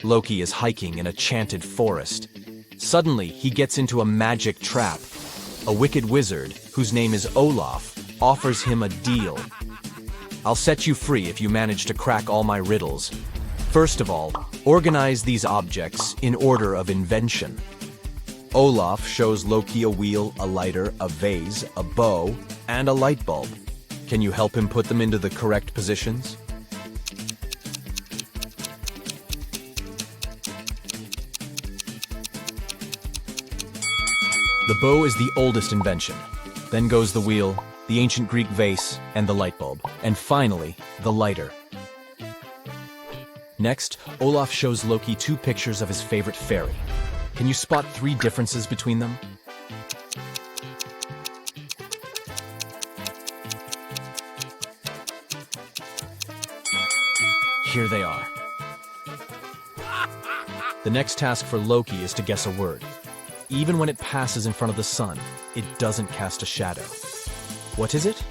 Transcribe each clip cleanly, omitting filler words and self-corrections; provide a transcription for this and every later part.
Loki is hiking in a enchanted forest. Suddenly, he gets into a magic trap. A wicked wizard, whose name is Olaf, offers him a deal. I'll set you free if you manage to crack all my riddles. First of all, organize these objects in order of invention. Olaf shows Loki a wheel, a lighter, a vase, a bow, and a light bulb. Can you help him put them into the correct positions? The bow is the oldest invention. Then goes the wheel, the ancient Greek vase, and the light bulb. And finally, the lighter. Next, Olaf shows Loki 2 pictures of his favorite fairy. Can you spot 3 differences between them? Here they are. The next task for Loki is to guess a word. Even when it passes in front of the sun, it doesn't cast a shadow. What is it?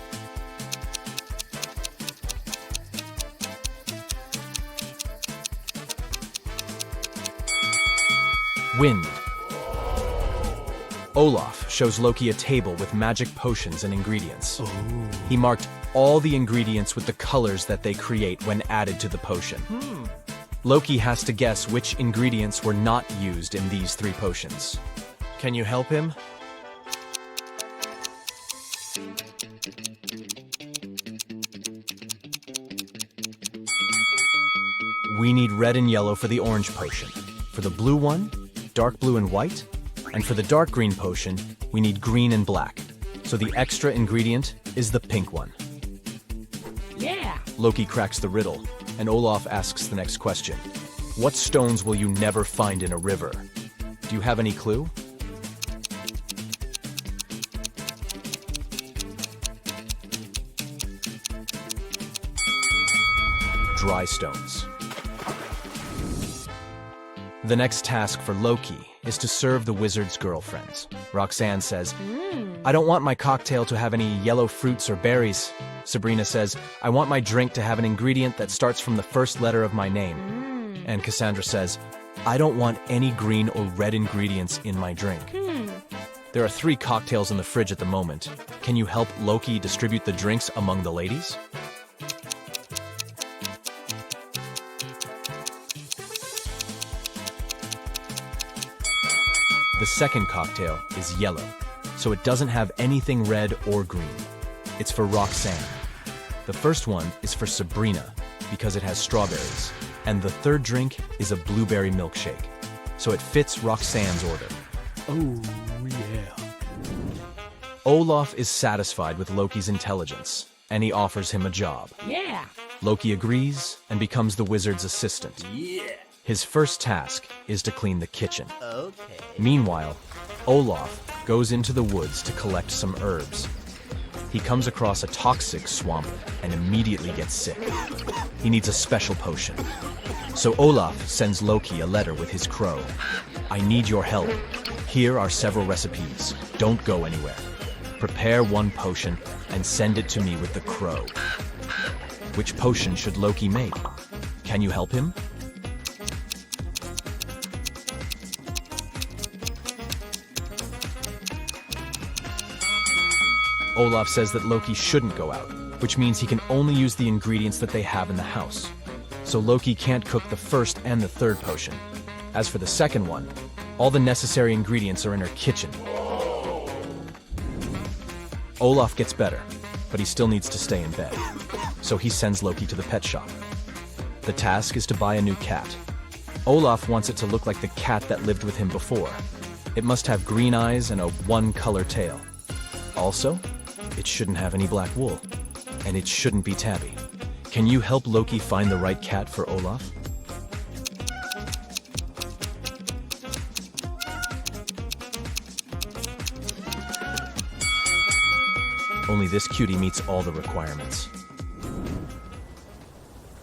Wind. Olaf shows Loki a table with magic potions and ingredients. He marked all the ingredients with the colors that they create when added to the potion. Loki has to guess which ingredients were not used in these 3 potions. Can you help him? We need red and yellow for the orange potion. For the blue one, dark blue and white. And for the dark green potion, we need green and black. So the extra ingredient is the pink one. Yeah! Loki cracks the riddle, and Olaf asks the next question. What stones will you never find in a river? Do you have any clue? Dry stones. The next task for Loki is to serve the wizard's girlfriends. Roxanne says, I don't want my cocktail to have any yellow fruits or berries. Sabrina says, I want my drink to have an ingredient that starts from the first letter of my name. And Cassandra says, I don't want any green or red ingredients in my drink. There are 3 cocktails in the fridge at the moment. Can you help Loki distribute the drinks among the ladies? The second cocktail is yellow, so it doesn't have anything red or green. It's for Roxanne. The first one is for Sabrina, because it has strawberries. And the third drink is a blueberry milkshake, so it fits Roxanne's order. Oh, yeah. Olaf is satisfied with Loki's intelligence, and he offers him a job. Yeah! Loki agrees and becomes the wizard's assistant. Yeah. His first task is to clean the kitchen. Okay. Meanwhile, Olaf goes into the woods to collect some herbs. He comes across a toxic swamp and immediately gets sick. He needs a special potion. So Olaf sends Loki a letter with his crow. I need your help. Here are several recipes. Don't go anywhere. Prepare 1 potion and send it to me with the crow. Which potion should Loki make? Can you help him? Olaf says that Loki shouldn't go out, which means he can only use the ingredients that they have in the house. So Loki can't cook the first and the third potion. As for the second one, all the necessary ingredients are in her kitchen. Olaf gets better, but he still needs to stay in bed. So he sends Loki to the pet shop. The task is to buy a new cat. Olaf wants it to look like the cat that lived with him before. It must have green eyes and a 1-color tail. Also, it shouldn't have any black wool, and it shouldn't be tabby. Can you help Loki find the right cat for Olaf? Only this cutie meets all the requirements.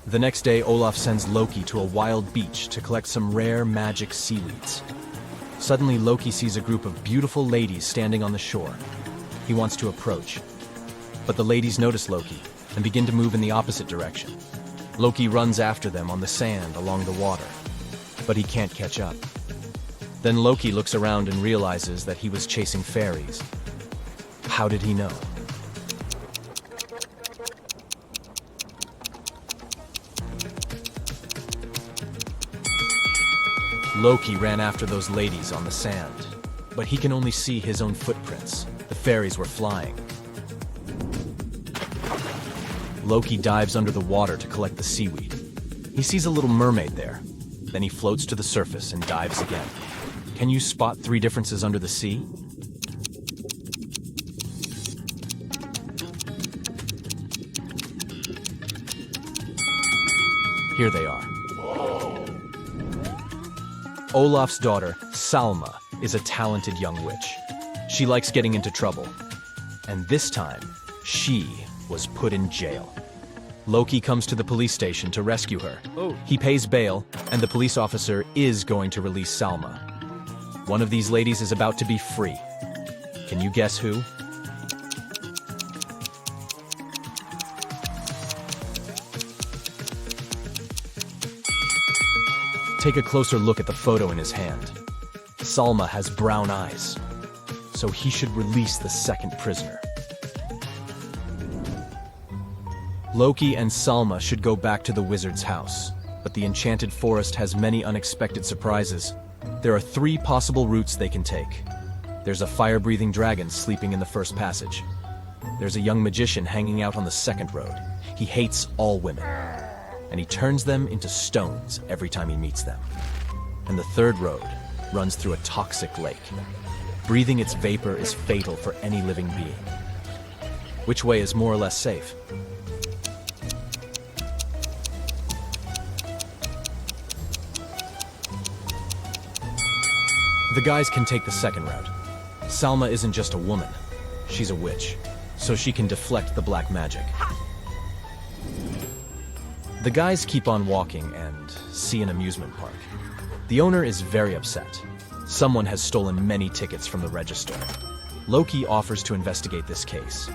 The next day, Olaf sends Loki to a wild beach to collect some rare magic seaweeds. Suddenly, Loki sees a group of beautiful ladies standing on the shore. He wants to approach, but the ladies notice Loki and begin to move in the opposite direction. Loki runs after them on the sand along the water. but he can't catch up. Then Loki looks around and realizes that he was chasing fairies. How did he know? Loki ran after those ladies on the sand, but he can only see his own footprints. The fairies were flying. Loki dives under the water to collect the seaweed. He sees a little mermaid there. Then he floats to the surface and dives again. Can you spot 3 differences under the sea? Here they are. Olaf's daughter, Salma, is a talented young witch. She likes getting into trouble. And this time, she was put in jail. Loki comes to the police station to rescue her. He pays bail, and the police officer is going to release Salma. One of these ladies is about to be free. Can you guess who? Take a closer look at the photo in his hand. Salma has brown eyes, so he should release the second prisoner. Loki and Salma should go back to the wizard's house, but the enchanted forest has many unexpected surprises. There are 3 possible routes they can take. There's a fire-breathing dragon sleeping in the first passage. There's a young magician hanging out on the second road. He hates all women, and he turns them into stones every time he meets them. And the third road runs through a toxic lake. Breathing its vapor is fatal for any living being. Which way is more or less safe? The guys can take the second route. Salma isn't just a woman, she's a witch, so she can deflect the black magic. The guys keep on walking and see an amusement park. The owner is very upset. Someone has stolen many tickets from the register. Loki offers to investigate this case.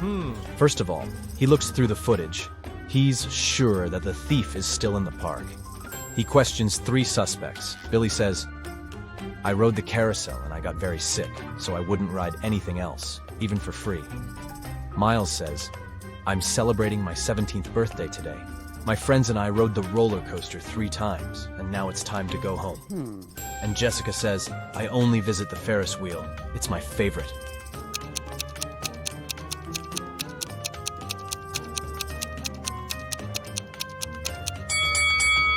First of all, he looks through the footage. He's sure that the thief is still in the park. He questions 3 suspects. Billy says, "I rode the carousel and I got very sick, so I wouldn't ride anything else, even for free." Miles says, "I'm celebrating my 17th birthday today. My friends and I rode the roller coaster 3 times, and now it's time to go home." And Jessica says, "I only visit the Ferris wheel. It's my favorite."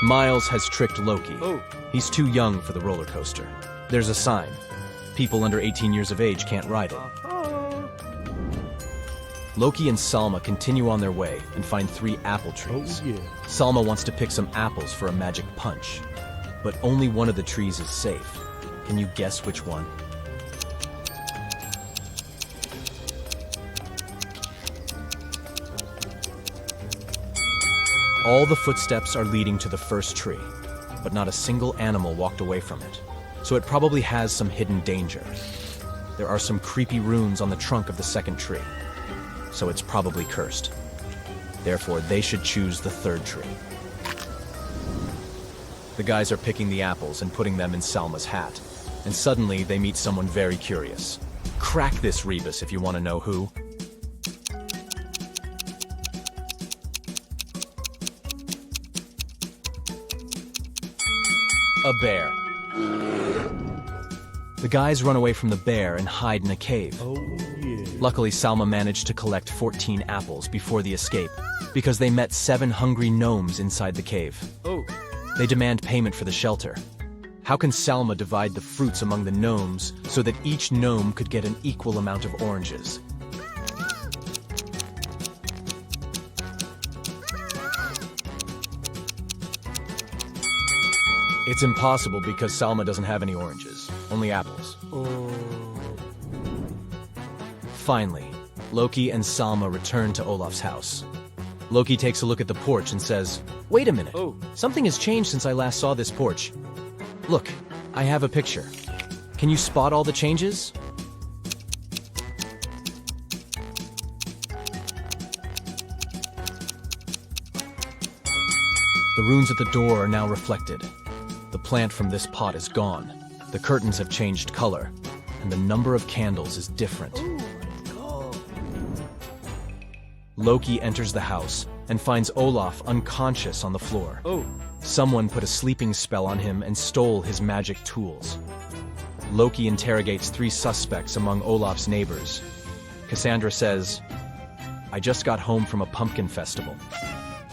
Miles has tricked Loki. He's too young for the roller coaster. There's a sign. People under 18 years of age can't ride it. Loki and Salma continue on their way and find 3 apple trees. Salma wants to pick some apples for a magic punch, but only one of the trees is safe. Can you guess which one? All the footsteps are leading to the first tree, but not a single animal walked away from it. So it probably has some hidden danger. There are some creepy runes on the trunk of the second tree, so it's probably cursed. Therefore, they should choose the third tree. The guys are picking the apples and putting them in Salma's hat, and suddenly they meet someone very curious. Crack this rebus if you want to know who. A bear. The guys run away from the bear and hide in a cave. Luckily, Salma managed to collect 14 apples before the escape, because they met 7 hungry gnomes inside the cave. They demand payment for the shelter. How can Salma divide the fruits among the gnomes so that each gnome could get an equal amount of oranges? It's impossible because Salma doesn't have any oranges, only apples. Finally, Loki and Salma return to Olaf's house. Loki takes a look at the porch and says, "Wait a minute, something has changed since I last saw this porch. Look, I have a picture. Can you spot all the changes?" The runes at the door are now reflected. The plant from this pot is gone. The curtains have changed color, and the number of candles is different. Loki enters the house and finds Olaf unconscious on the floor. Someone put a sleeping spell on him and stole his magic tools. Loki interrogates 3 suspects among Olaf's neighbors. Cassandra says, "I just got home from a pumpkin festival.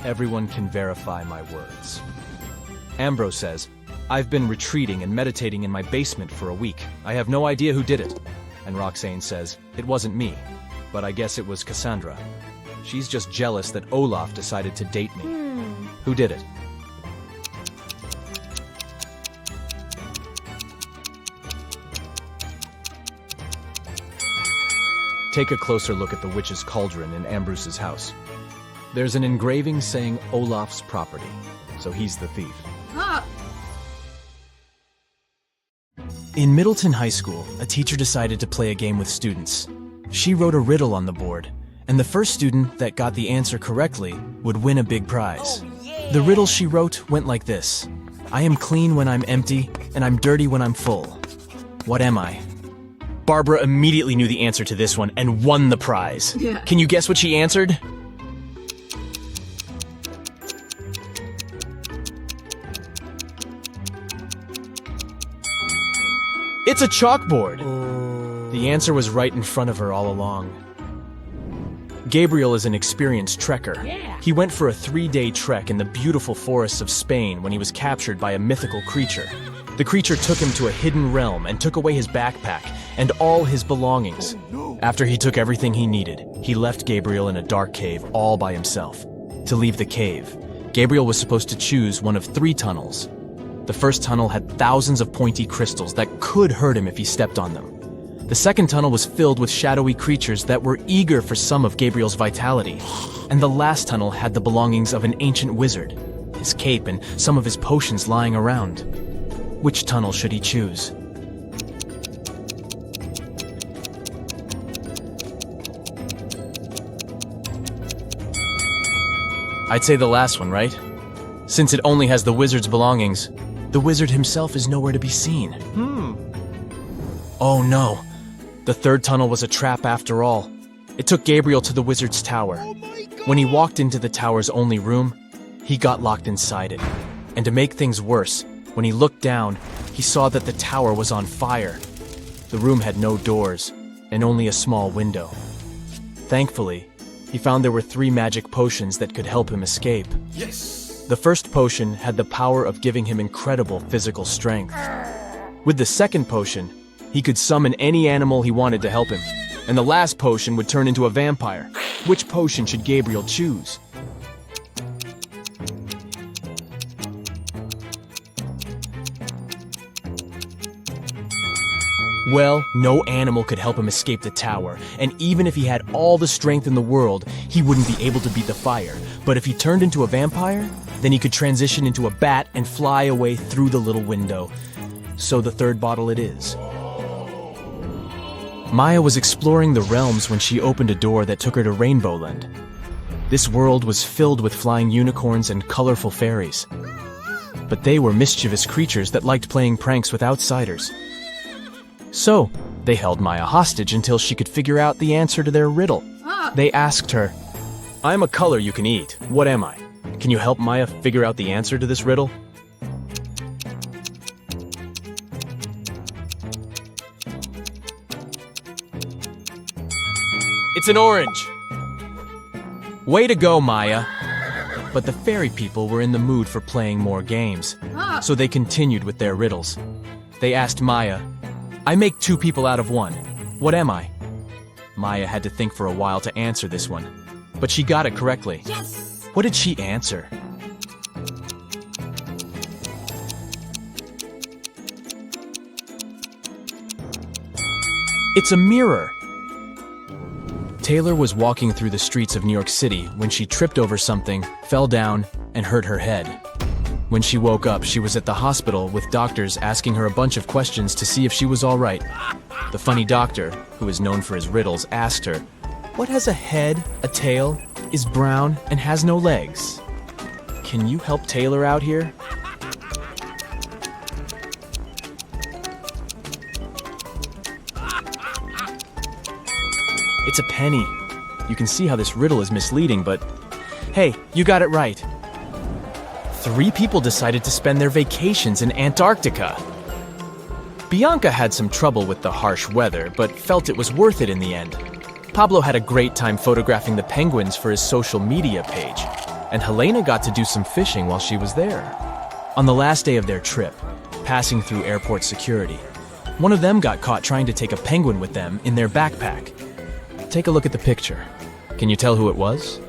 Everyone can verify my words." Ambrose says, "I've been retreating and meditating in my basement for a week. I have no idea who did it." And Roxane says, "It wasn't me, but I guess it was Cassandra. She's just jealous that Olaf decided to date me." Who did it? Take a closer look at the witch's cauldron in Ambrose's house. There's an engraving saying Olaf's property, so he's the thief. In Middleton High School, a teacher decided to play a game with students. She wrote a riddle on the board, and the first student that got the answer correctly would win a big prize. The riddle she wrote went like this: "I am clean when I'm empty, and I'm dirty when I'm full. What am I?" Barbara immediately knew the answer to this one and won the prize. Can you guess what she answered? It's a chalkboard! The answer was right in front of her all along. Gabriel is an experienced trekker. He went for a 3-day trek in the beautiful forests of Spain when he was captured by a mythical creature. The creature took him to a hidden realm and took away his backpack and all his belongings. After he took everything he needed, he left Gabriel in a dark cave all by himself. To leave the cave, Gabriel was supposed to choose one of 3 tunnels. The first tunnel had thousands of pointy crystals that could hurt him if he stepped on them. The second tunnel was filled with shadowy creatures that were eager for some of Gabriel's vitality. And the last tunnel had the belongings of an ancient wizard, his cape and some of his potions lying around. Which tunnel should he choose? I'd say the last one, right? Since it only has the wizard's belongings, the wizard himself is nowhere to be seen. Oh no, the third tunnel was a trap after all. It took Gabriel to the wizard's tower. When he walked into the tower's only room, he got locked inside it. And to make things worse, when he looked down, he saw that the tower was on fire. The room had no doors, and only a small window. Thankfully, he found there were 3 magic potions that could help him escape. Yes! The first potion had the power of giving him incredible physical strength. With the second potion, he could summon any animal he wanted to help him. And the last potion would turn into a vampire. Which potion should Gabriel choose? Well, no animal could help him escape the tower, and even if he had all the strength in the world, he wouldn't be able to beat the fire. But if he turned into a vampire, then he could transition into a bat and fly away through the little window. So the third bottle it is. Maya was exploring the realms when she opened a door that took her to Rainbowland. This world was filled with flying unicorns and colorful fairies. But they were mischievous creatures that liked playing pranks with outsiders. So, they held Maya hostage until she could figure out the answer to their riddle. They asked her, "I'm a color you can eat. What am I? Can you help Maya figure out the answer to this riddle?" It's an orange! Way to go, Maya! But the fairy people were in the mood for playing more games, so they continued with their riddles. They asked Maya, "I make 2 people out of 1. What am I?" Maya had to think for a while to answer this one, but she got it correctly. Yes! What did she answer? It's a mirror! Taylor was walking through the streets of New York City when she tripped over something, fell down, and hurt her head. When she woke up, she was at the hospital with doctors asking her a bunch of questions to see if she was all right. The funny doctor, who is known for his riddles, asked her, "What has a head, a tail, is brown, and has no legs?" Can you help Taylor out here? It's a penny. You can see how this riddle is misleading, but hey, you got it right. 3 people decided to spend their vacations in Antarctica. Bianca had some trouble with the harsh weather, but felt it was worth it in the end. Pablo had a great time photographing the penguins for his social media page, and Helena got to do some fishing while she was there. On the last day of their trip, passing through airport security, one of them got caught trying to take a penguin with them in their backpack. Take a look at the picture. Can you tell who it was?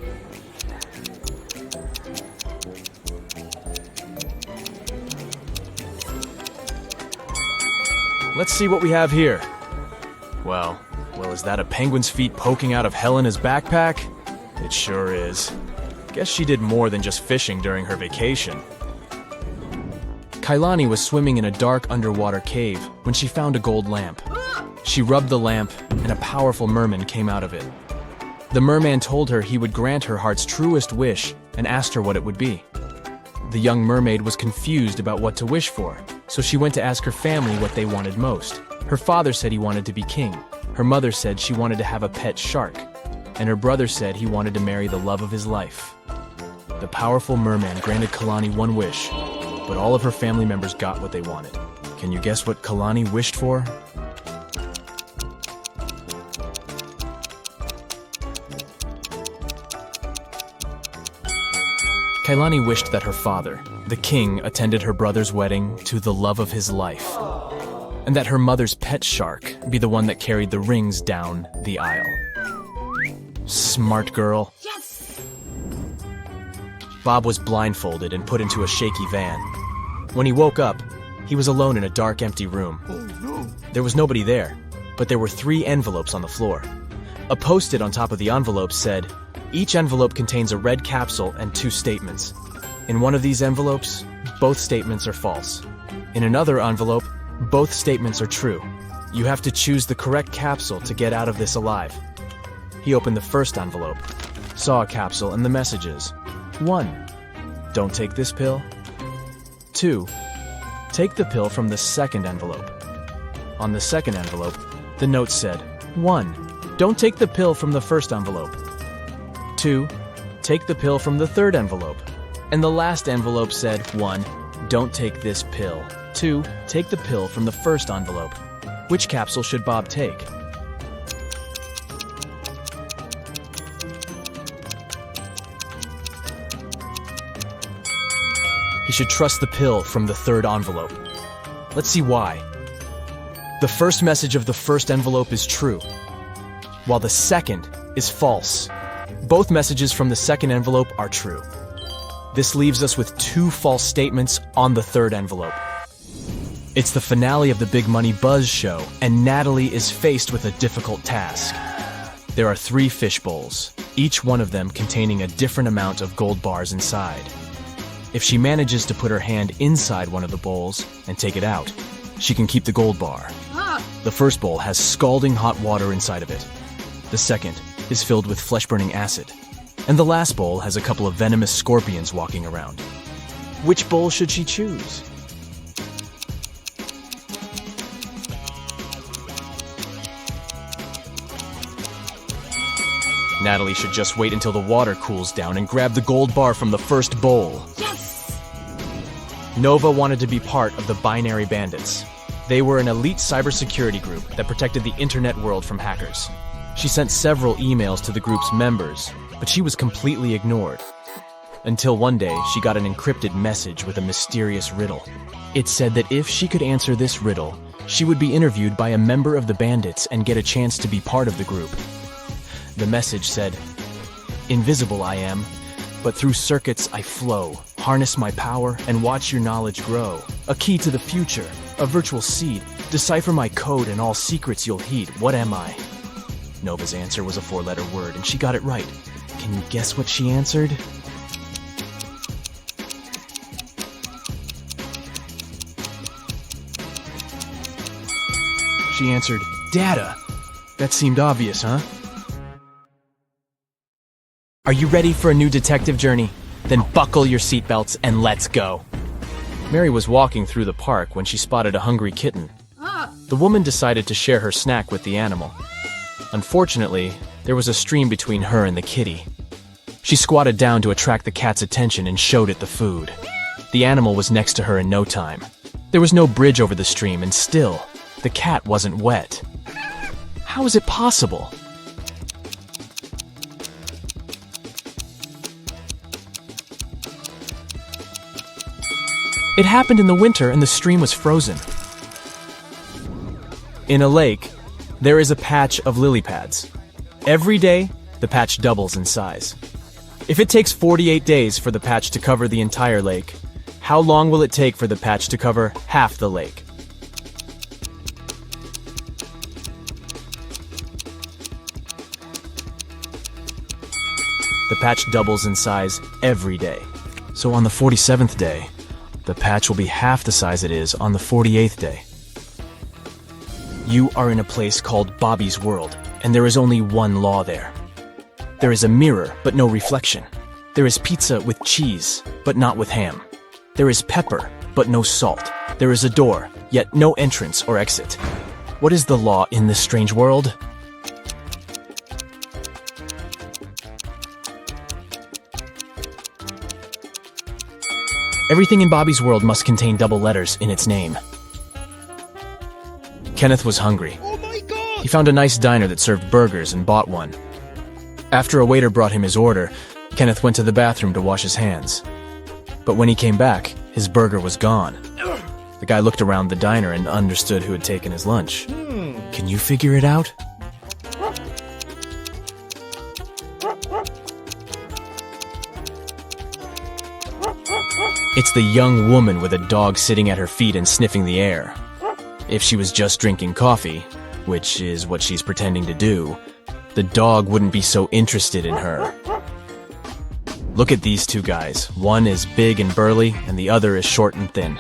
Let's see what we have here. Well, is that a penguin's feet poking out of Helena's backpack? It sure is. Guess she did more than just fishing during her vacation. Kailani was swimming in a dark underwater cave when she found a gold lamp. She rubbed the lamp, and a powerful merman came out of it. The merman told her he would grant her heart's truest wish and asked her what it would be. The young mermaid was confused about what to wish for, so she went to ask her family what they wanted most. Her father said he wanted to be king. Her mother said she wanted to have a pet shark, and her brother said he wanted to marry the love of his life. The powerful merman granted Kalani one wish, but all of her family members got what they wanted. Can you guess what Kalani wished for? Kailani wished that her father, the king, attended her brother's wedding to the love of his life, and that her mother's pet shark be the one that carried the rings down the aisle. Smart girl. Yes! Bob was blindfolded and put into a shaky van. When he woke up, he was alone in a dark, empty room. There was nobody there, but there were 3 envelopes on the floor. A post-it on top of the envelope said, "Each envelope contains a red capsule and 2 statements. In one of these envelopes, both statements are false. In another envelope, both statements are true. You have to choose the correct capsule to get out of this alive." He opened the first envelope, saw a capsule and the messages. 1. Don't take this pill. 2. Take the pill from the second envelope. On the second envelope, the note said, 1. Don't take the pill from the first envelope. 2. Take the pill from the third envelope. And the last envelope said, 1. Don't take this pill. 2. Take the pill from the first envelope. Which capsule should Bob take? He should trust the pill from the third envelope. Let's see why. The first message of the first envelope is true, while the second is false. Both messages from the second envelope are true. This leaves us with 2 false statements on the third envelope. It's the finale of the Big Money Buzz show, and Natalie is faced with a difficult task. There are 3 fish bowls, each one of them containing a different amount of gold bars inside. If she manages to put her hand inside one of the bowls and take it out, she can keep the gold bar. The first bowl has scalding hot water inside of it. The second is filled with flesh-burning acid. And the last bowl has a couple of venomous scorpions walking around. Which bowl should she choose? Natalie should just wait until the water cools down and grab the gold bar from the first bowl. Yes! Nova wanted to be part of the Binary Bandits. They were an elite cybersecurity group that protected the internet world from hackers. She sent several emails to the group's members, but she was completely ignored. Until one day, she got an encrypted message with a mysterious riddle. It said that if she could answer this riddle, she would be interviewed by a member of the bandits and get a chance to be part of the group. The message said, "Invisible I am, but through circuits I flow. Harness my power and watch your knowledge grow. A key to the future, a virtual seed. Decipher my code and all secrets you'll heed. What am I?" Nova's answer was a 4-letter word, and she got it right. Can you guess what she answered? She answered, "Data." That seemed obvious, huh? Are you ready for a new detective journey? Then buckle your seatbelts and let's go. Mary was walking through the park when she spotted a hungry kitten. The woman decided to share her snack with the animal. Unfortunately, there was a stream between her and the kitty. She squatted down to attract the cat's attention and showed it the food. The animal was next to her in no time. There was no bridge over the stream, and still, the cat wasn't wet. How is it possible? It happened in the winter and the stream was frozen. In a lake, there is a patch of lily pads. Every day, the patch doubles in size. If it takes 48 days for the patch to cover the entire lake, how long will it take for the patch to cover half the lake? The patch doubles in size every day. So on the 47th day, the patch will be half the size it is on the 48th day. You are in a place called Bobby's World, and there is only one law there. There is a mirror, but no reflection. There is pizza with cheese, but not with ham. There is pepper, but no salt. There is a door, yet no entrance or exit. What is the law in this strange world? Everything in Bobby's World must contain double letters in its name. Kenneth was hungry. Oh my god! He found a nice diner that served burgers and bought one. After a waiter brought him his order, Kenneth went to the bathroom to wash his hands. But when he came back, his burger was gone. The guy looked around the diner and understood who had taken his lunch. Can you figure it out? It's the young woman with a dog sitting at her feet and sniffing the air. If she was just drinking coffee, which is what she's pretending to do, the dog wouldn't be so interested in her. Look at these two guys. One is big and burly, and the other is short and thin.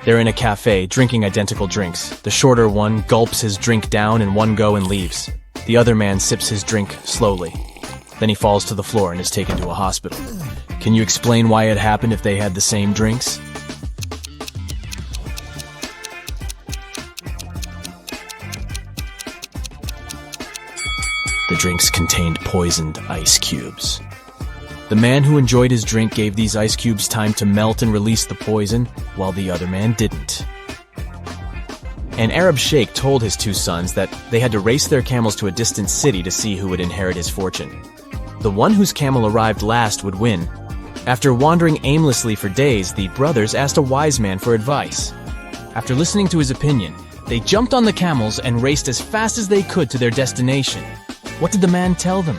They're in a cafe, drinking identical drinks. The shorter one gulps his drink down in one go and leaves. The other man sips his drink slowly. Then he falls to the floor and is taken to a hospital. Can you explain why it happened if they had the same drinks? The drinks contained poisoned ice cubes. The man who enjoyed his drink gave these ice cubes time to melt and release the poison, while the other man didn't. An Arab sheikh told his two sons that they had to race their camels to a distant city to see who would inherit his fortune. The one whose camel arrived last would win. After wandering aimlessly for days, the brothers asked a wise man for advice. After listening to his opinion, they jumped on the camels and raced as fast as they could to their destination. What did the man tell them?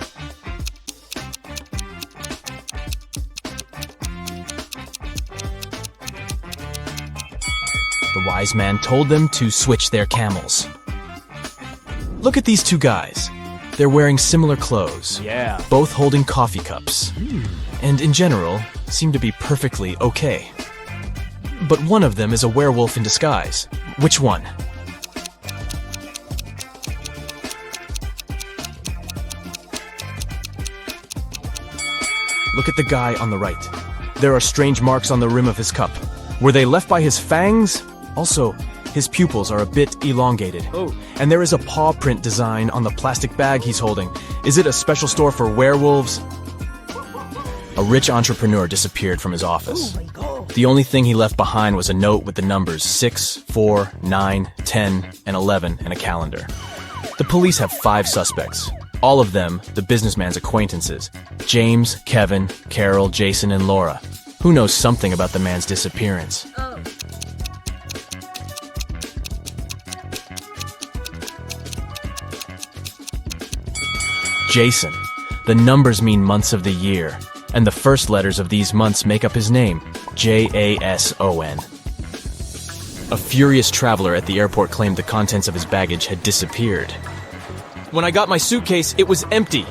The wise man told them to switch their camels. Look at these two guys. They're wearing similar clothes, both holding coffee cups, and in general, seem to be perfectly okay. But one of them is a werewolf in disguise. Which one? Look at the guy on the right. There are strange marks on the rim of his cup. Were they left by his fangs? Also, his pupils are a bit elongated. And there is a paw print design on the plastic bag he's holding. Is it a special store for werewolves? A rich entrepreneur disappeared from his office. The only thing he left behind was a note with the numbers 6, 4, 9, 10, and 11, and a calendar. The police have 5 suspects. All of them the businessman's acquaintances. James, Kevin, Carol, Jason, and Laura. Who knows something about the man's disappearance? Jason. The numbers mean months of the year, and the first letters of these months make up his name, Jason. A furious traveler at the airport claimed the contents of his baggage had disappeared. When I got my suitcase, it was empty.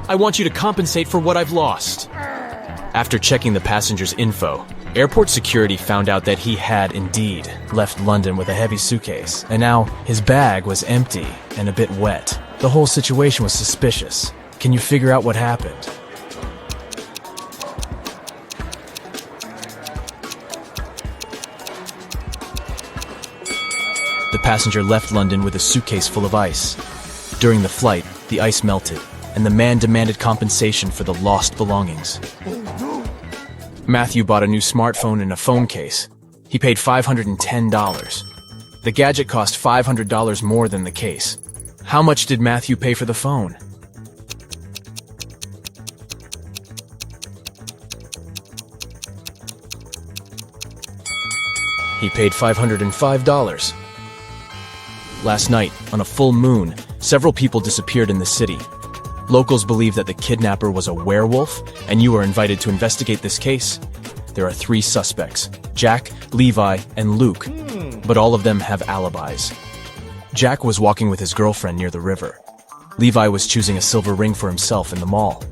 I want you to compensate for what I've lost. After checking the passenger's info, airport security found out that he had indeed left London with a heavy suitcase, and now his bag was empty and a bit wet. The whole situation was suspicious. Can you figure out what happened? The passenger left London with a suitcase full of ice. During the flight, the ice melted, and the man demanded compensation for the lost belongings. Matthew bought a new smartphone and a phone case. He paid $510. The gadget cost $500 more than the case. How much did Matthew pay for the phone? He paid $505. Last night, on a full moon, several people disappeared in the city. Locals believe that the kidnapper was a werewolf, and you are invited to investigate this case. There are 3 suspects, Jack, Levi, and Luke, but all of them have alibis. Jack was walking with his girlfriend near the river. Levi was choosing a silver ring for himself in the mall.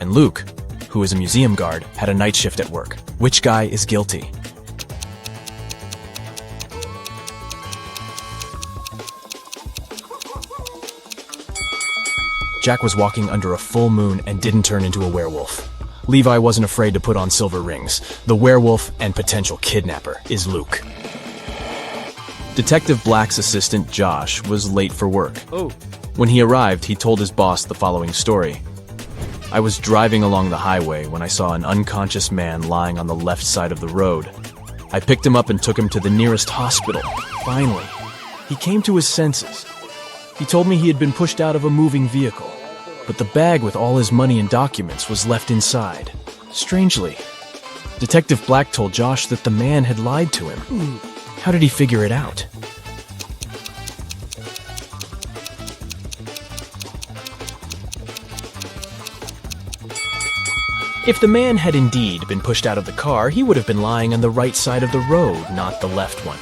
And Luke, who is a museum guard, had a night shift at work. Which guy is guilty? Jack was walking under a full moon and didn't turn into a werewolf. Levi wasn't afraid to put on silver rings. The werewolf and potential kidnapper is Luke. Detective Black's assistant, Josh, was late for work. When he arrived, he told his boss the following story. I was driving along the highway when I saw an unconscious man lying on the left side of the road. I picked him up and took him to the nearest hospital. Finally, he came to his senses. He told me he had been pushed out of a moving vehicle, but the bag with all his money and documents was left inside. Strangely, Detective Black told Josh that the man had lied to him. How did he figure it out? If the man had indeed been pushed out of the car, he would have been lying on the right side of the road, not the left one.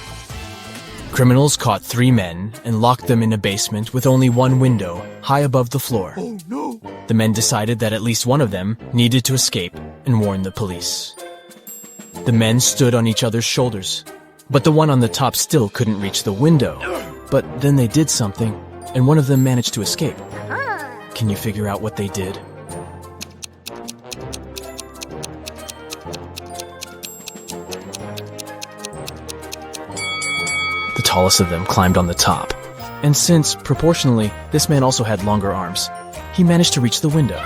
Criminals caught 3 men and locked them in a basement with only one window, high above the floor. Oh no! The men decided that at least one of them needed to escape and warn the police. The men stood on each other's shoulders, but the one on the top still couldn't reach the window. But then they did something, and one of them managed to escape. Can you figure out what they did? The tallest of them climbed on the top, and since, proportionally, this man also had longer arms, he managed to reach the window.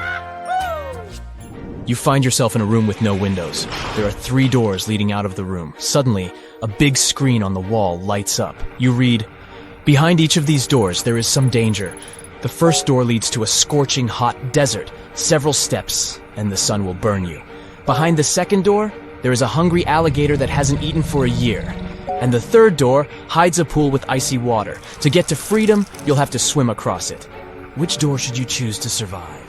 You find yourself in a room with no windows. There are 3 doors leading out of the room. Suddenly, a big screen on the wall lights up. You read, "Behind each of these doors there is some danger. The first door leads to a scorching hot desert, several steps, and the sun will burn you. Behind the second door, there is a hungry alligator that hasn't eaten for a year. And the third door hides a pool with icy water. To get to freedom, you'll have to swim across it. Which door should you choose to survive?"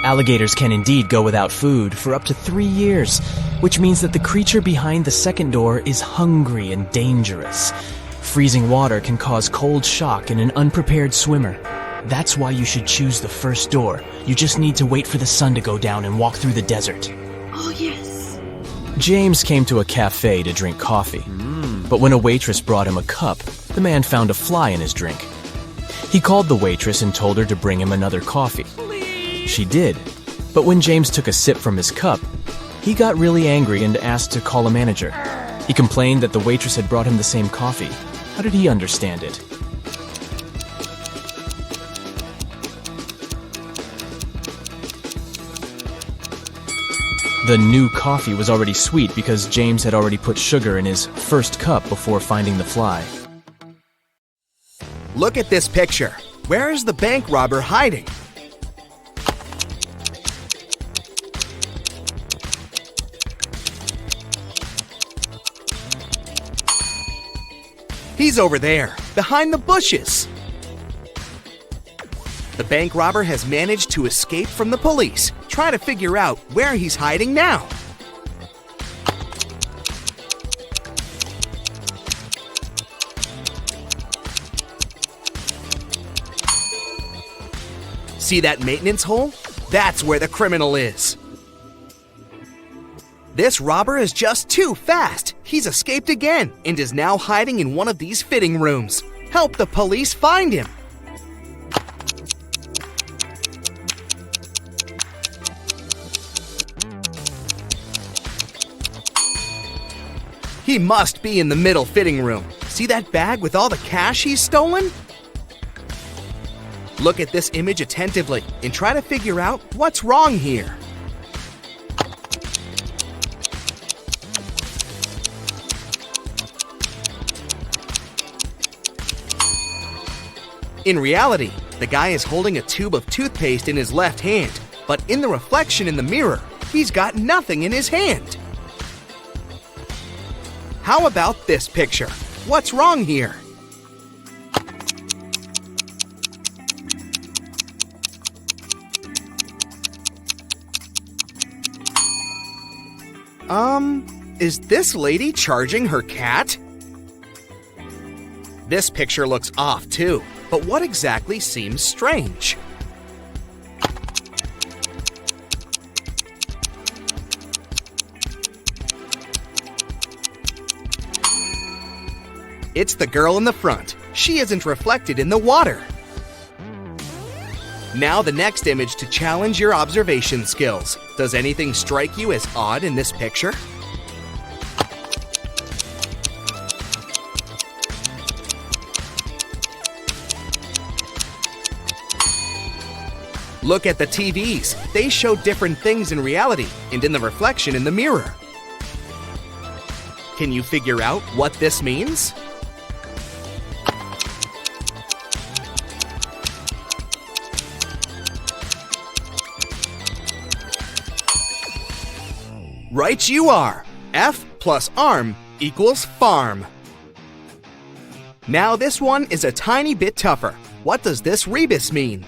Alligators can indeed go without food for up to 3 years, which means that the creature behind the second door is hungry and dangerous. Freezing water can cause cold shock in an unprepared swimmer. That's why you should choose the first door. You just need to wait for the sun to go down and walk through the desert. Oh, yes. James came to a cafe to drink coffee. But when a waitress brought him a cup, the man found a fly in his drink. He called the waitress and told her to bring him another coffee. She did. But when James took a sip from his cup, he got really angry and asked to call a manager. He complained that the waitress had brought him the same coffee. How did he understand it? The new coffee was already sweet because James had already put sugar in his first cup before finding the fly. Look at this picture. Where is the bank robber hiding? He's over there, behind the bushes. The bank robber has managed to escape from the police. Try to figure out where he's hiding now. See that maintenance hole? That's where the criminal is. This robber is just too fast. He's escaped again and is now hiding in one of these fitting rooms. Help the police find him. He must be in the middle fitting room. See that bag with all the cash he's stolen? Look at this image attentively and try to figure out what's wrong here. In reality, the guy is holding a tube of toothpaste in his left hand, but in the reflection in the mirror, he's got nothing in his hand. How about this picture? What's wrong here? Is this lady charging her cat? This picture looks off too, but what exactly seems strange? It's the girl in the front. She isn't reflected in the water. Now the next image to challenge your observation skills. Does anything strike you as odd in this picture? Look at the TVs. They show different things in reality and in the reflection in the mirror. Can you figure out what this means? Right you are! F plus arm equals farm. Now this one is a tiny bit tougher. What does this rebus mean?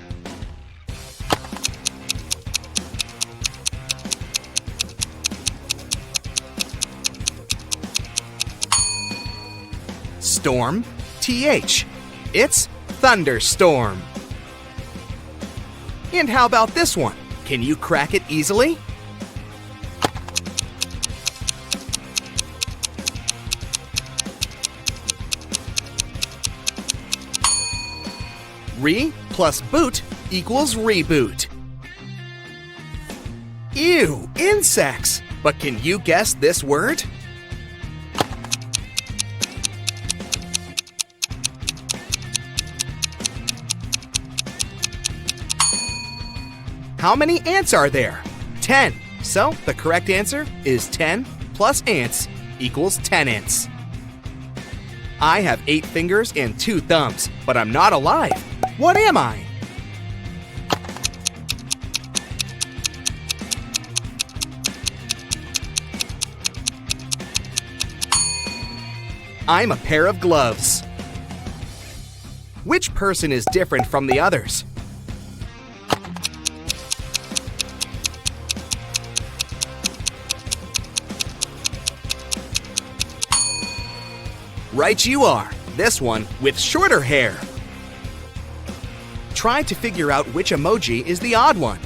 Storm, TH. It's thunderstorm. And how about this one? Can you crack it easily? Re plus boot equals reboot. Ew, insects! But can you guess this word? How many ants are there? 10. So the correct answer is 10 plus ants equals 10 ants. I have 8 fingers and 2 thumbs, but I'm not alive. What am I? I'm a pair of gloves. Which person is different from the others? Right you are, this one with shorter hair. Try to figure out which emoji is the odd one.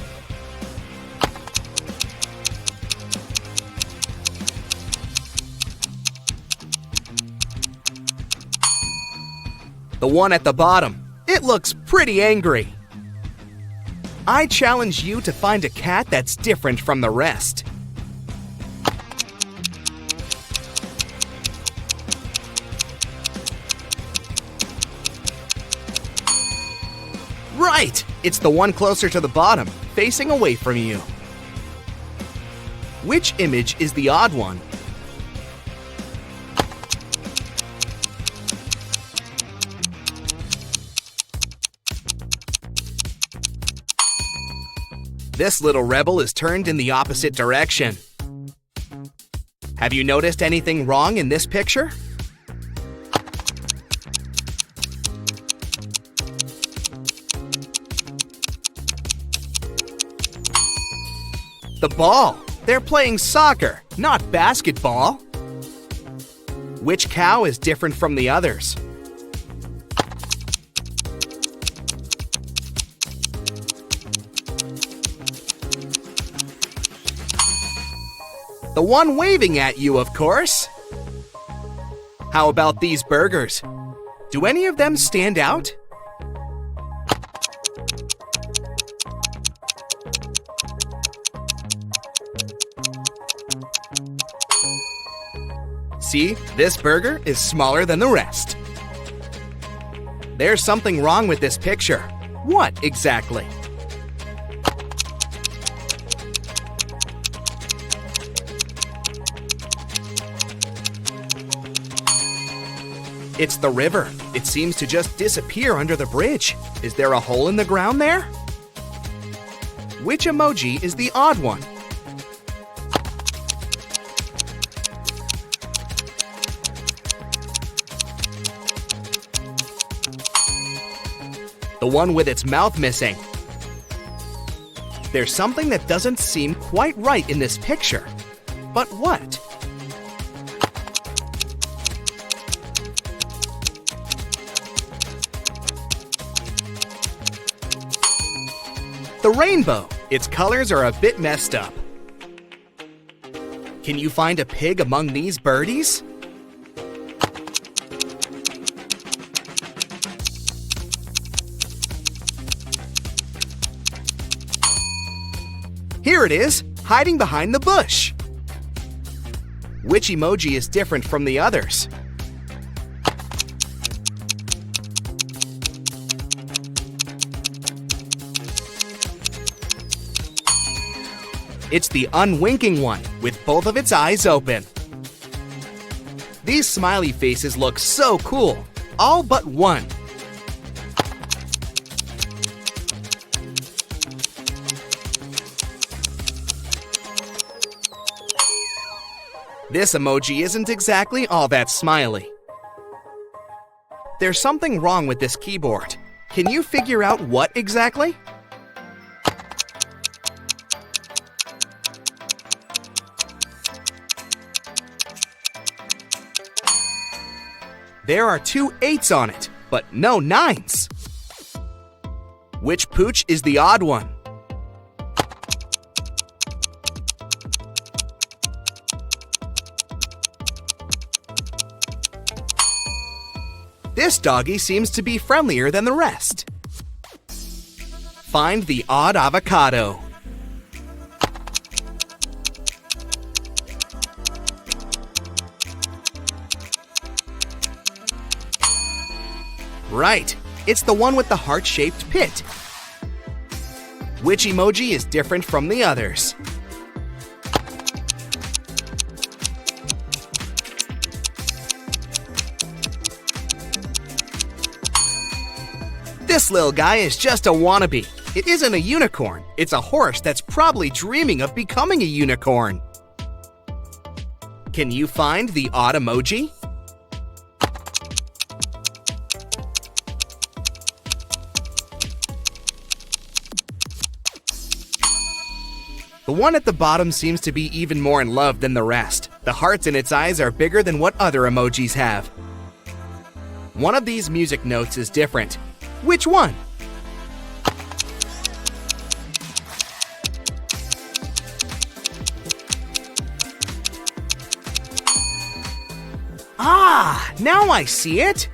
The one at the bottom. It looks pretty angry. I challenge you to find a cat that's different from the rest. Right! It's the one closer to the bottom, facing away from you. Which image is the odd one? This little rebel is turned in the opposite direction. Have you noticed anything wrong in this picture? The ball. They're playing soccer, not basketball. Which cow is different from the others? The one waving at you, of course. How about these burgers? Do any of them stand out? See, this burger is smaller than the rest. There's something wrong with this picture. What exactly? It's the river. It seems to just disappear under the bridge. Is there a hole in the ground there? Which emoji is the odd one? The one with its mouth missing. There's something that doesn't seem quite right in this picture. But what? The rainbow. Its colors are a bit messed up. Can you find a pig among these birdies? Here it is, hiding behind the bush. Which emoji is different from the others? It's the unwinking one, with both of its eyes open. These smiley faces look so cool, all but one. This emoji isn't exactly all that smiley. There's something wrong with this keyboard. Can you figure out what exactly? There are 2 8s on it, but no 9s. Which pooch is the odd one? This doggy seems to be friendlier than the rest. Find the odd avocado. Right, it's the one with the heart-shaped pit. Which emoji is different from the others? This little guy is just a wannabe. It isn't a unicorn. It's a horse that's probably dreaming of becoming a unicorn. Can you find the odd emoji? The one at the bottom seems to be even more in love than the rest. The hearts in its eyes are bigger than what other emojis have. One of these music notes is different. Which one? Ah, now I see it.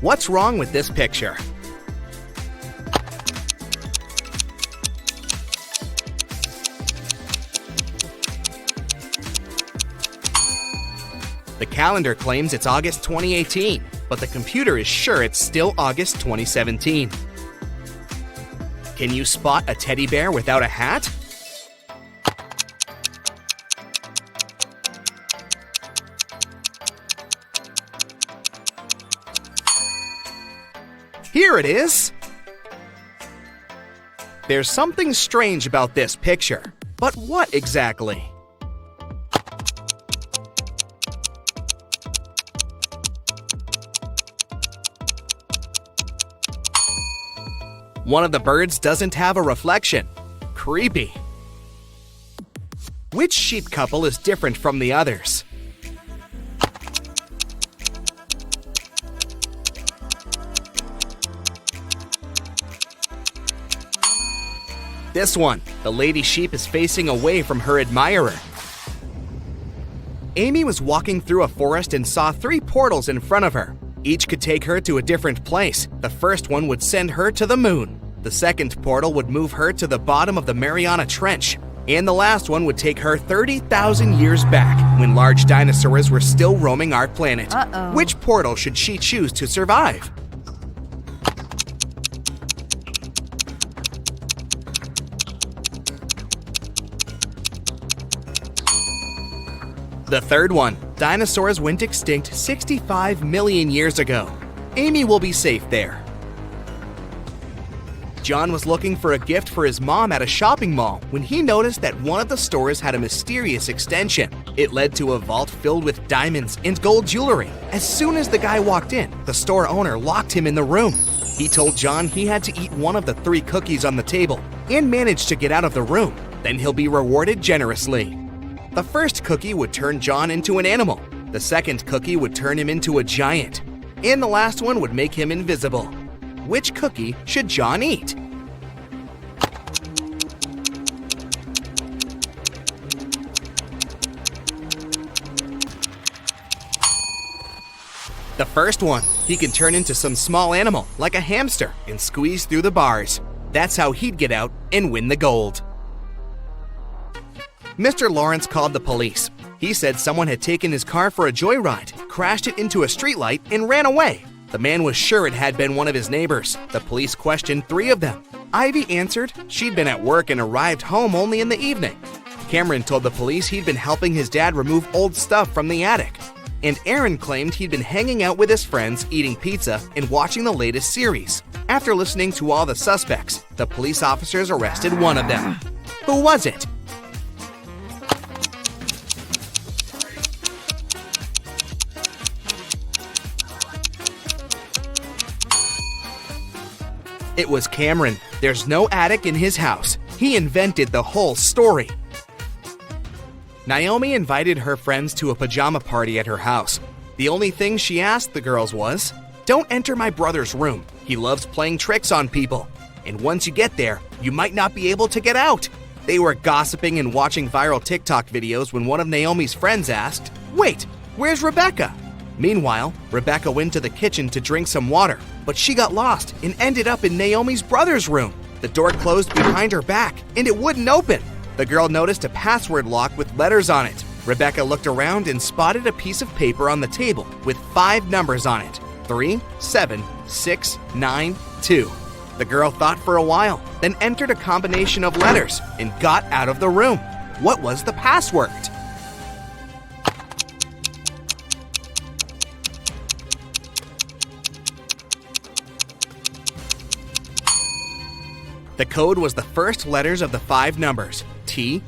What's wrong with this picture? The calendar claims it's August 2018, but the computer is sure it's still August 2017. Can you spot a teddy bear without a hat? Here it is! There's something strange about this picture, but what exactly? One of the birds doesn't have a reflection. Creepy. Which sheep couple is different from the others? This one. The lady sheep is facing away from her admirer. Amy was walking through a forest and saw 3 portals in front of her. Each could take her to a different place. The first one would send her to the moon. The second portal would move her to the bottom of the Mariana Trench. And the last one would take her 30,000 years back, when large dinosaurs were still roaming our planet. Uh-oh. Which portal should she choose to survive? The third one. Dinosaurs went extinct 65 million years ago. Amy will be safe there. John was looking for a gift for his mom at a shopping mall when he noticed that one of the stores had a mysterious extension. It led to a vault filled with diamonds and gold jewelry. As soon as the guy walked in, the store owner locked him in the room. He told John he had to eat one of the 3 cookies on the table and manage to get out of the room. Then he'll be rewarded generously. The first cookie would turn John into an animal. The second cookie would turn him into a giant. And the last one would make him invisible. Which cookie should John eat? The first one. He can turn into some small animal, like a hamster, and squeeze through the bars. That's how he'd get out and win the gold. Mr. Lawrence called the police. He said someone had taken his car for a joyride, crashed it into a streetlight, and ran away. The man was sure it had been one of his neighbors. The police questioned 3 of them. Ivy answered she'd been at work and arrived home only in the evening. Cameron told the police he'd been helping his dad remove old stuff from the attic. And Aaron claimed he'd been hanging out with his friends, eating pizza, and watching the latest series. After listening to all the suspects, the police officers arrested one of them. Who was it? It was Cameron. There's no attic in his house. He invented the whole story. Naomi invited her friends to a pajama party at her house. The only thing she asked the girls was, "Don't enter my brother's room. He loves playing tricks on people. And once you get there, you might not be able to get out." They were gossiping and watching viral TikTok videos when one of Naomi's friends asked, "Wait, where's Rebecca?" Meanwhile, Rebecca went to the kitchen to drink some water, but she got lost and ended up in Naomi's brother's room. The door closed behind her back, and it wouldn't open. The girl noticed a password lock with letters on it. Rebecca looked around and spotted a piece of paper on the table with 5 numbers on it: 3, 7, 6, 9, 2. The girl thought for a while, then entered a combination of letters and got out of the room. What was the password? The code was the first letters of the 5 numbers, TSSNT.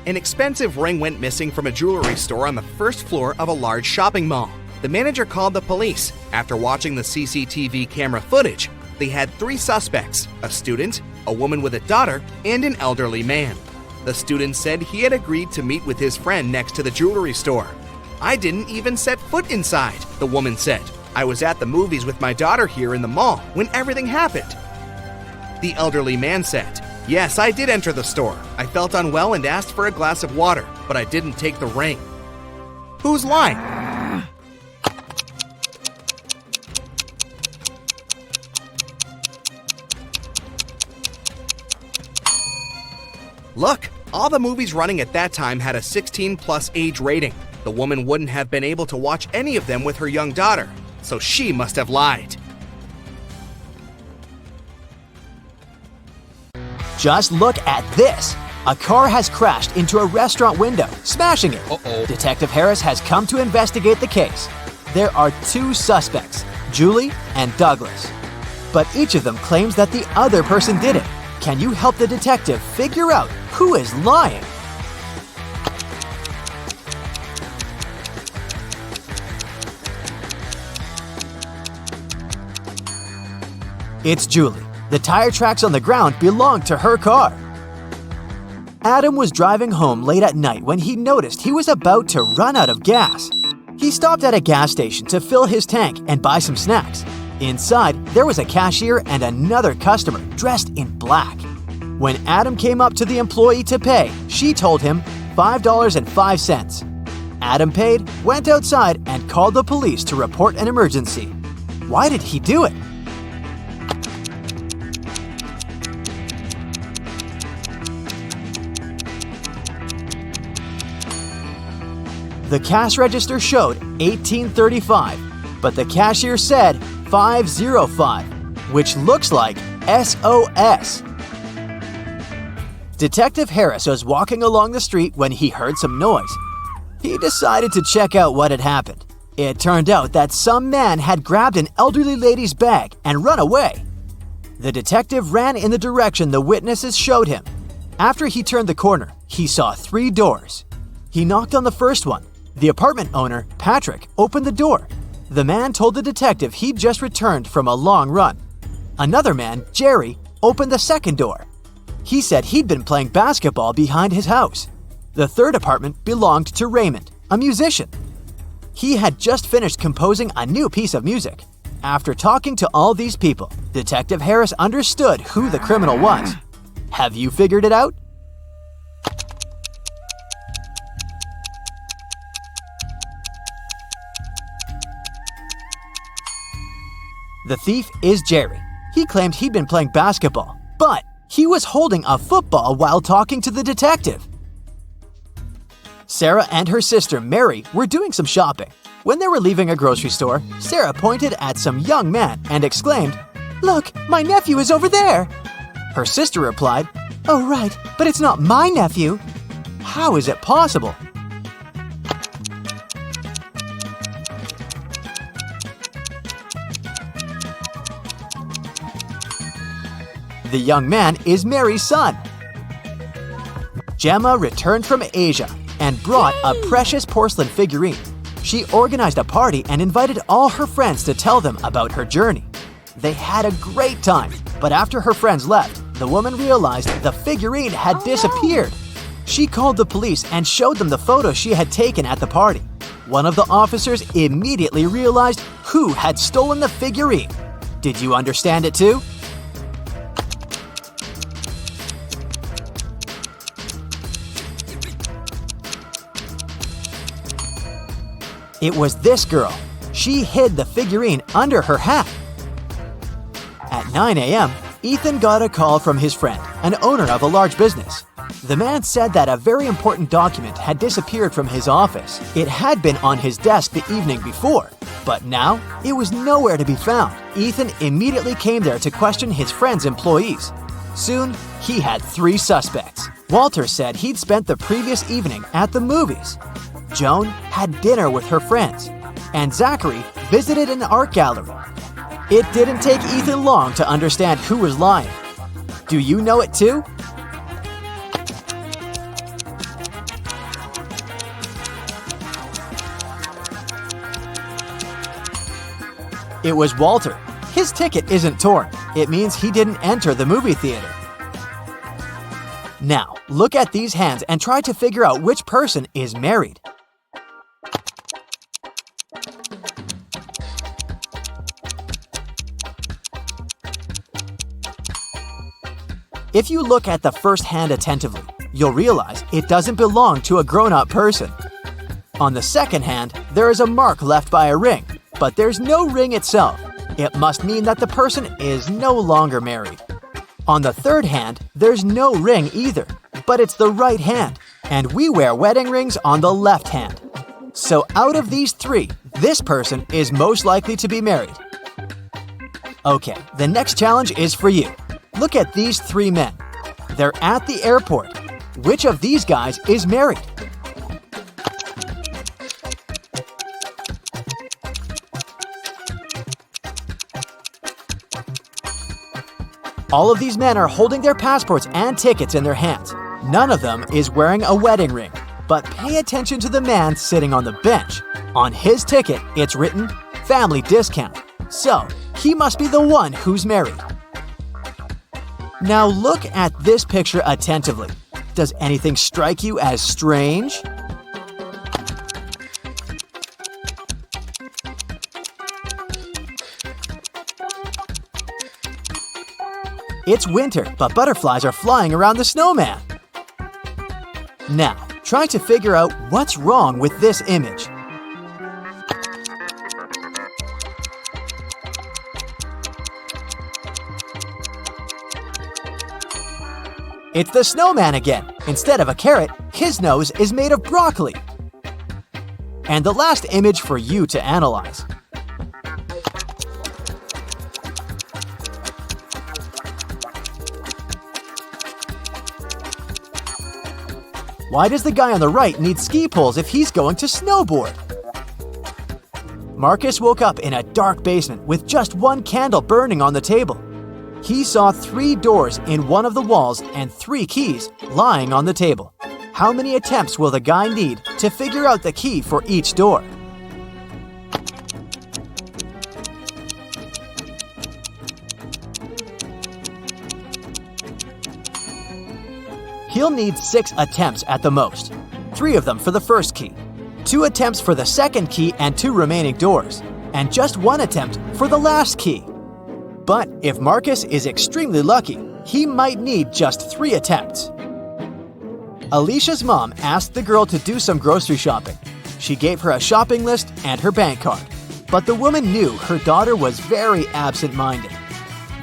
An expensive ring went missing from a jewelry store on the first floor of a large shopping mall. The manager called the police. After watching the CCTV camera footage, they had 3 suspects: a student, a woman with a daughter, and an elderly man. The student said he had agreed to meet with his friend next to the jewelry store. "I didn't even set foot inside," the woman said. "I was at the movies with my daughter here in the mall when everything happened." The elderly man said, "Yes, I did enter the store. I felt unwell and asked for a glass of water, but I didn't take the ring." Who's lying? Look, all the movies running at that time had a 16+ age rating. The woman wouldn't have been able to watch any of them with her young daughter, so she must have lied. Just look at this. A car has crashed into a restaurant window, smashing it. Detective Harris has come to investigate the case. There are 2 suspects, Julie and Douglas. But each of them claims that the other person did it. Can you help the detective figure out who is lying? It's Julie. The tire tracks on the ground belong to her car. Adam was driving home late at night when he noticed he was about to run out of gas. He stopped at a gas station to fill his tank and buy some snacks. Inside, there was a cashier and another customer dressed in black. When Adam came up to the employee to pay, she told him $5.05. Adam paid, went outside, and called the police to report an emergency. Why did he do it? The cash register showed 1835, but the cashier said 505, which looks like SOS. Detective Harris was walking along the street when he heard some noise. He decided to check out what had happened. It turned out that some man had grabbed an elderly lady's bag and run away. The detective ran in the direction the witnesses showed him. After he turned the corner, he saw 3 doors. He knocked on the first one. The apartment owner, Patrick, opened the door. The man told the detective he'd just returned from a long run. Another man, Jerry, opened the second door. He said he'd been playing basketball behind his house. The third apartment belonged to Raymond, a musician. He had just finished composing a new piece of music. After talking to all these people, Detective Harris understood who the criminal was. Have you figured it out? The thief is Jerry. He claimed he'd been playing basketball, but he was holding a football while talking to the detective. Sarah and her sister Mary were doing some shopping. When they were leaving a grocery store, Sarah pointed at some young man and exclaimed, "Look, my nephew is over there!" Her sister replied, "Oh right, but it's not my nephew." How is it possible? The young man is Mary's son. Gemma returned from Asia and brought a precious porcelain figurine. She organized a party and invited all her friends to tell them about her journey. They had a great time, but after her friends left, the woman realized the figurine had disappeared. She called the police and showed them the photo she had taken at the party. One of the officers immediately realized who had stolen the figurine. Did you understand it too? It was this girl. She hid the figurine under her hat. At 9 a.m., Ethan got a call from his friend, an owner of a large business. The man said that a very important document had disappeared from his office. It had been on his desk the evening before, but now it was nowhere to be found. Ethan immediately came there to question his friend's employees. Soon, he had 3 suspects. Walter said he'd spent the previous evening at the movies. Joan had dinner with her friends, and Zachary visited an art gallery. It didn't take Ethan long to understand who was lying. Do you know it too? It was Walter. His ticket isn't torn. It means he didn't enter the movie theater. Now, look at these hands and try to figure out which person is married. If you look at the first hand attentively, you'll realize it doesn't belong to a grown-up person. On the second hand, there is a mark left by a ring, but there's no ring itself. It must mean that the person is no longer married. On the third hand, there's no ring either, but it's the right hand, and we wear wedding rings on the left hand. So out of these 3, this person is most likely to be married. Okay, the next challenge is for you. Look at these 3 men. They're at the airport. Which of these guys is married? All of these men are holding their passports and tickets in their hands. None of them is wearing a wedding ring. But pay attention to the man sitting on the bench. On his ticket, it's written, "Family discount." So, he must be the one who's married. Now look at this picture attentively. Does anything strike you as strange? It's winter, but butterflies are flying around the snowman. Now, try to figure out what's wrong with this image. It's the snowman again. Instead of a carrot, his nose is made of broccoli. and the last image for you to analyze. Why does the guy on the right need ski poles if he's going to snowboard? Marcus woke up in a dark basement with just one candle burning on the table. He saw 3 doors in one of the walls and 3 keys lying on the table. How many attempts will the guy need to figure out the key for each door? He'll need 6 attempts at the most, 3 of them for the first key, 2 attempts for the second key and 2 remaining doors, and just 1 attempt for the last key. But if Marcus is extremely lucky, he might need just 3 attempts. Alicia's mom asked the girl to do some grocery shopping. She gave her a shopping list and her bank card, but the woman knew her daughter was very absent-minded.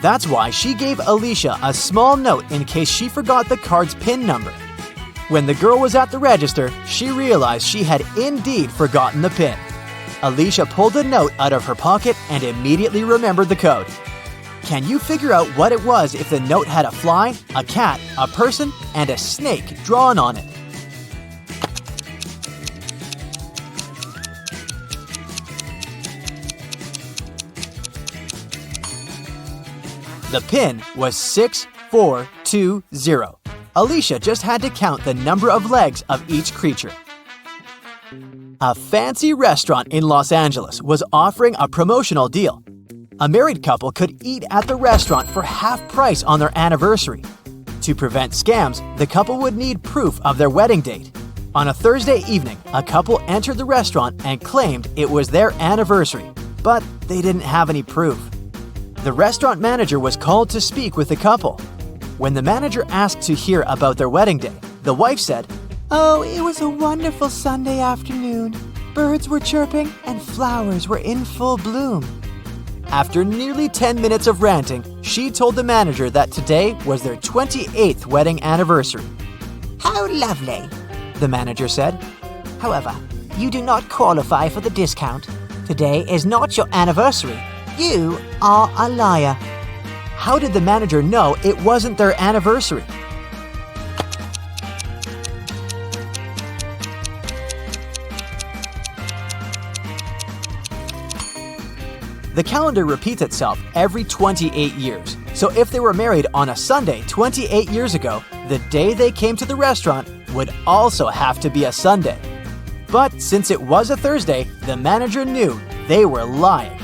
That's why she gave Alicia a small note in case she forgot the card's PIN number. When the girl was at the register, she realized she had indeed forgotten the PIN. Alicia pulled the note out of her pocket and immediately remembered the code. Can you figure out what it was if the note had a fly, a cat, a person, and a snake drawn on it? The PIN was 6420. Alicia just had to count the number of legs of each creature. A fancy restaurant in Los Angeles was offering a promotional deal. A married couple could eat at the restaurant for half price on their anniversary. To prevent scams, the couple would need proof of their wedding date. On a Thursday evening, a couple entered the restaurant and claimed it was their anniversary, but they didn't have any proof. The restaurant manager was called to speak with the couple. When the manager asked to hear about their wedding day, the wife said, "Oh, it was a wonderful Sunday afternoon. Birds were chirping and flowers were in full bloom." After nearly 10 minutes of ranting, she told the manager that today was their 28th wedding anniversary. How lovely. The manager said. However, you do not qualify for the discount. Today is not your anniversary. You are a liar. How did the manager know it wasn't their anniversary? The calendar repeats itself every 28 years. So if they were married on a Sunday 28 years ago, the day they came to the restaurant would also have to be a Sunday. But since it was a Thursday, the manager knew they were lying.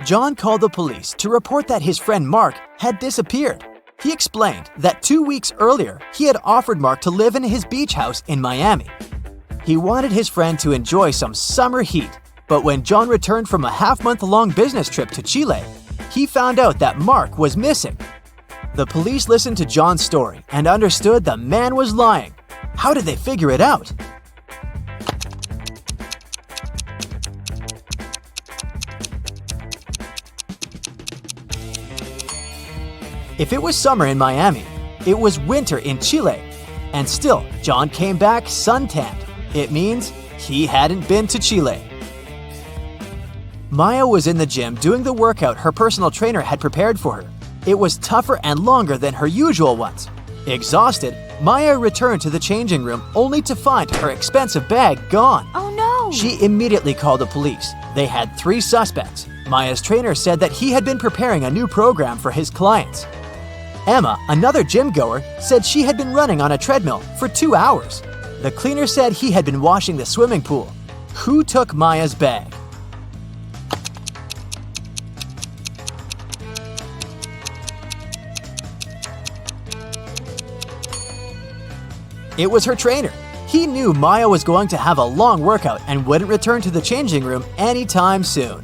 John called the police to report that his friend Mark had disappeared. He explained that 2 weeks earlier, he had offered Mark to live in his beach house in Miami. He wanted his friend to enjoy some summer heat, but when John returned from a half-month-long business trip to Chile, he found out that Mark was missing. The police listened to John's story and understood the man was lying. How did they figure it out? If it was summer in Miami, it was winter in Chile. And still, John came back suntanned. It means he hadn't been to Chile. Maya was in the gym doing the workout her personal trainer had prepared for her. It was tougher and longer than her usual ones. Exhausted, Maya returned to the changing room only to find her expensive bag gone. Oh no! She immediately called the police. They had 3 suspects. Maya's trainer said that he had been preparing a new program for his clients. Emma, another gym goer, said she had been running on a treadmill for 2 hours. The cleaner said he had been washing the swimming pool. Who took Maya's bag? It was her trainer. He knew Maya was going to have a long workout and wouldn't return to the changing room anytime soon.